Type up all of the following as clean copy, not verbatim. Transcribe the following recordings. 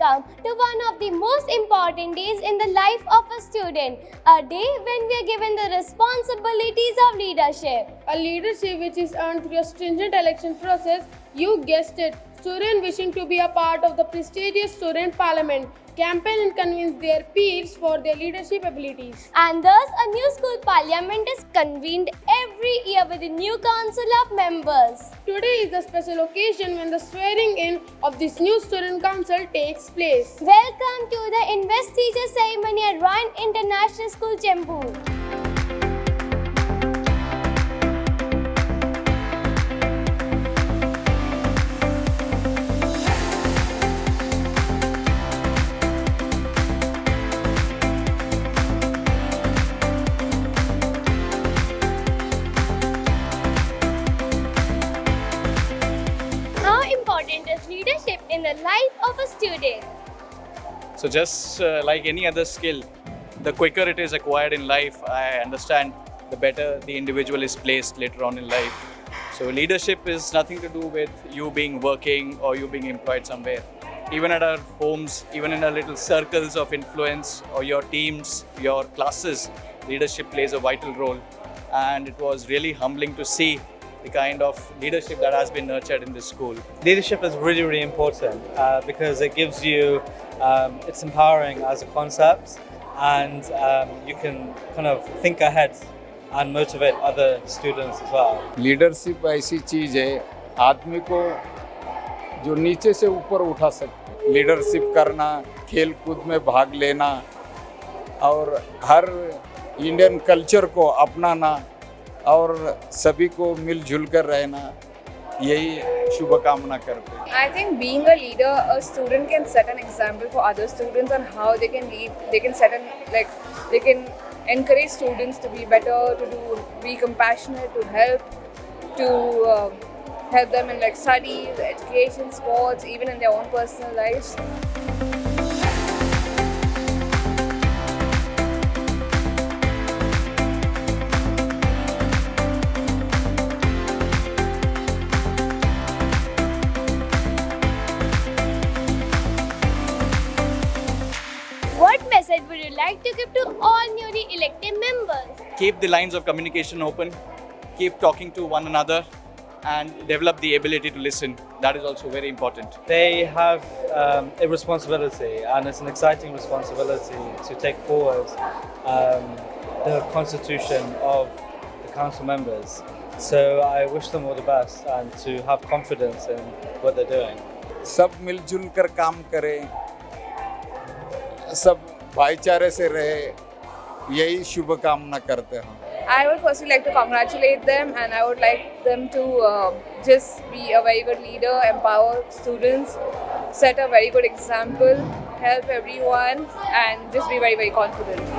welcome to one of the most important days in the life of a student, a day when we are given the responsibilities of leadership. A leadership which is earned through a stringent election process, you guessed it, students wishing to be a part of the prestigious student parliament campaign and convince their peers for their leadership abilities. And thus, a new school parliament is convened every year with a new council of members. Today is the special occasion when the swearing in of this new student council takes place. Welcome to the investiture ceremony at Ryan International School, Chembur. How important is leadership in the life of a student? So just like any other skill, the quicker it is acquired in life, I understand, the better the individual is placed later on in life. So leadership is nothing to do with you being working or you being employed somewhere. Even at our homes, even in our little circles of influence or your teams, your classes, leadership plays a vital role. And it was really humbling to see the kind of leadership that has been nurtured in this school. Leadership is really, really important because it gives you, it's empowering as a concept, and you can kind of think ahead and motivate other students as well. Leadership ऐसी चीज़ है आदमी को जो नीचे से ऊपर उठा सकती। लीडरशिप करना, खेल कूद में भाग लेना और हर इंडियन कल्चर को अपनाना और सभी को मिलजुल कर रहना, यही शुभकामना करते हैं। I think being a leader, a student can set an example for other students on how they can lead. They can they can encourage students to be better, be compassionate, to help them in studies, education, sports, even in their own personal lives. What message would you like to give to all newly elected members? Keep the lines of communication open, keep talking to one another, and develop the ability to listen. That is also very important. They have a responsibility, and it's an exciting responsibility to take forward the constitution of the council members. So I wish them all the best and to have confidence in what they're doing. सब मिलजुल कर काम करें, सब भाईचारे से रहे, यही शुभकामना करते हैं। I would firstly like to congratulate them, and I would like them to just be a very good leader, empower students, set a very good example, help everyone, and just be very, very confident.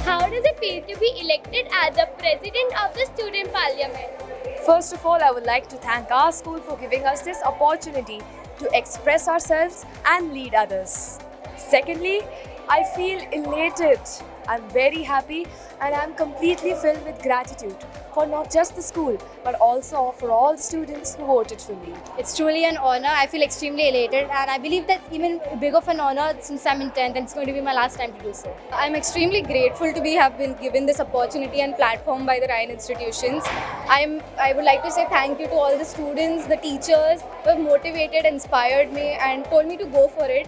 How does it feel to be elected as the president of the student parliament? First of all, I would like to thank our school for giving us this opportunity to express ourselves and lead others. Secondly, I feel elated. I'm very happy and I'm completely filled with gratitude for not just the school but also for all the students who voted for me. It's truly an honor. I feel extremely elated, and I believe that's even big of an honor since I'm in 10th and it's going to be my last time to do so. I'm extremely grateful to have been given this opportunity and platform by the Ryan institutions. I would like to say thank you to all the students, the teachers who have motivated, inspired me and told me to go for it.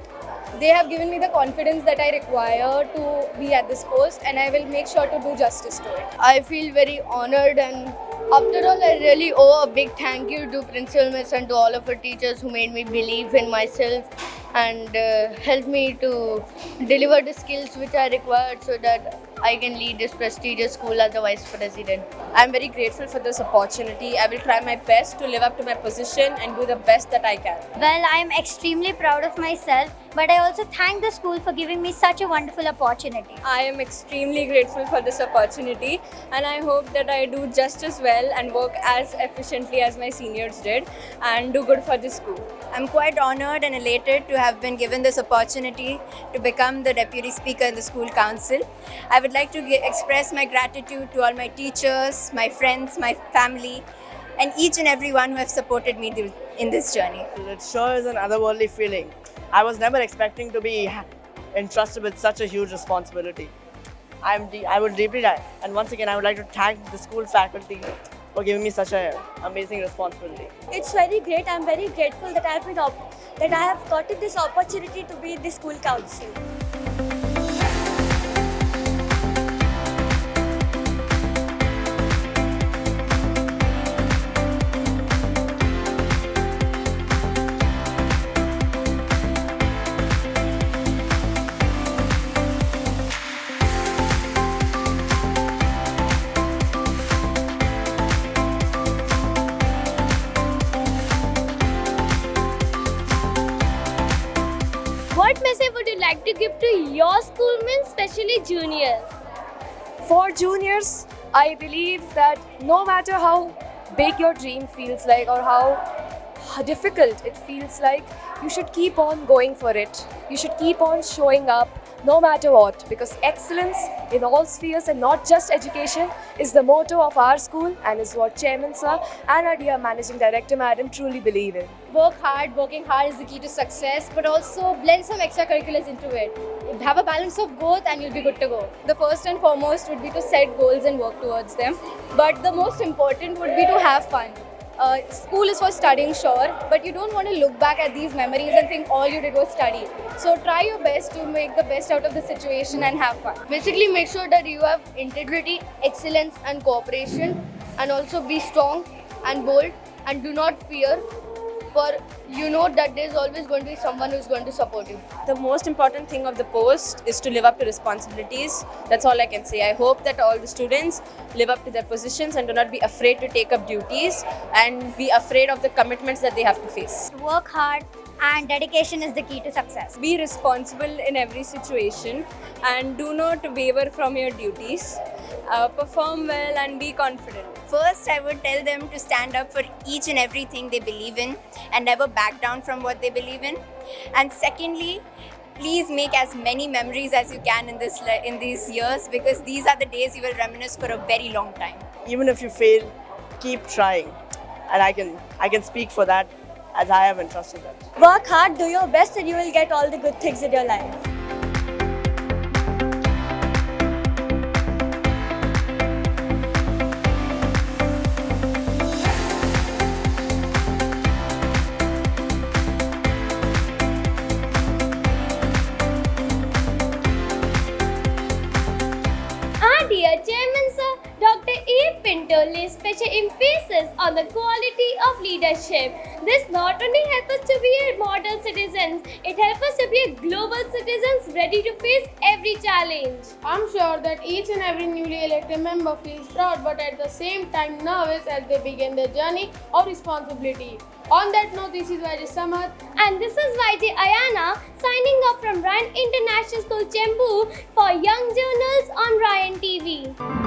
They have given me the confidence that I require to be at this post, and I will make sure to do justice to it. I feel very honored, and after all, I really owe a big thank you to Principal Miss and to all of her teachers who made me believe in myself and help me to deliver the skills which are required so that I can lead this prestigious school as a vice president. I'm very grateful for this opportunity. I will try my best to live up to my position and do the best that I can. Well, I am extremely proud of myself, but I also thank the school for giving me such a wonderful opportunity. I am extremely grateful for this opportunity, and I hope that I do just as well and work as efficiently as my seniors did and do good for the school. I'm quite honored and elated to have been given this opportunity to become the Deputy Speaker in the School Council. I would like to express my gratitude to all my teachers, my friends, my family, and each and everyone who have supported me in this journey. It sure is an otherworldly feeling. I was never expecting to be entrusted with such a huge responsibility. I would deeply like, and once again I would like to thank the school faculty for giving me such an amazing responsibility. It's very great. I'm very grateful that I have gotten this opportunity to be in the school council. What message would you like to give to your schoolmates, especially juniors? For juniors, I believe that no matter how big your dream feels like or how difficult it feels like, you should keep on going for it. You should keep on showing up no matter what, because excellence in all spheres and not just education is the motto of our school and is what Chairman Sir and our dear Managing Director Madam truly believe in. Working hard is the key to success, but also blend some extracurriculars into it. Have a balance of both and you'll be good to go. The first and foremost would be to set goals and work towards them. But the most important would be to have fun. School is for studying, sure, but you don't want to look back at these memories and think all you did was study. So try your best to make the best out of the situation and have fun. Basically, make sure that you have integrity, excellence, and cooperation, and also be strong and bold and do not fear, for you know that there's always going to be someone who's going to support you. The most important thing of the post is to live up to responsibilities. That's all I can say. I hope that all the students live up to their positions and do not be afraid to take up duties and be afraid of the commitments that they have to face. Work hard and dedication is the key to success. Be responsible in every situation and do not waver from your duties. Perform well and be confident. First, I would tell them to stand up for each and everything they believe in and never back down from what they believe in. And secondly, please make as many memories as you can in these years, because these are the days you will reminisce for a very long time. Even if you fail, keep trying, and I can speak for that as I have entrusted that. Work hard, do your best, and you will get all the good things in your life. Dear Chairman Sir, Dr. A. Pinto lays special emphasis on the quality of leadership. This not only helps us to be a model citizens, it helps us to be a global citizens ready to face every challenge. I'm sure that each and every newly elected member feels proud but at the same time nervous as they begin their journey of responsibility. On that note, this is YJ Samath. And this is YJ Ayana signing off from Ryan International School, Chembur for Young Journals on Ryan TV.